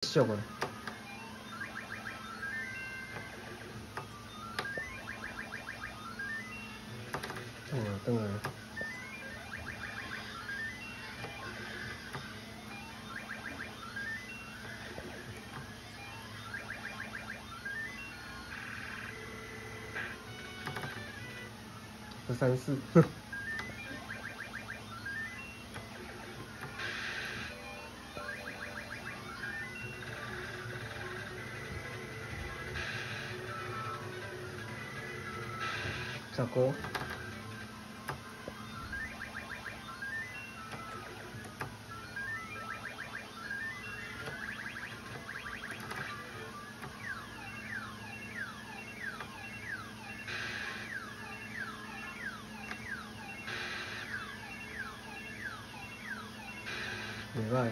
俗啊。转来。 134，哼。19。袂歹。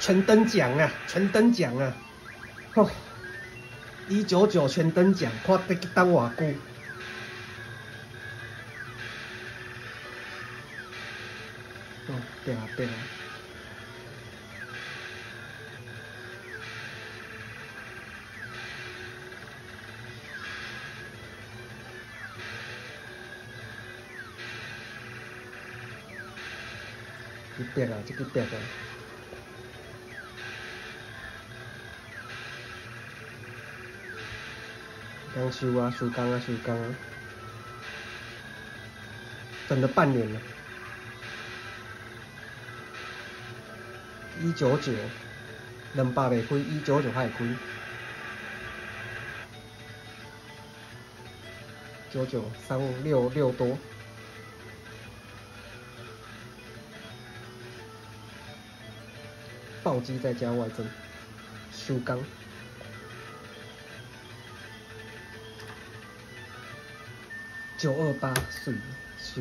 全登奖啊，全登奖啊！吼，199全登奖，看得等偌久？哦，对啊，对啊。一百啊，这个100啊。 刚收啊，收工啊，收工啊，等了半年了。199，200袂开，199还会开。993566多。暴击再加外增，收工。 928水收。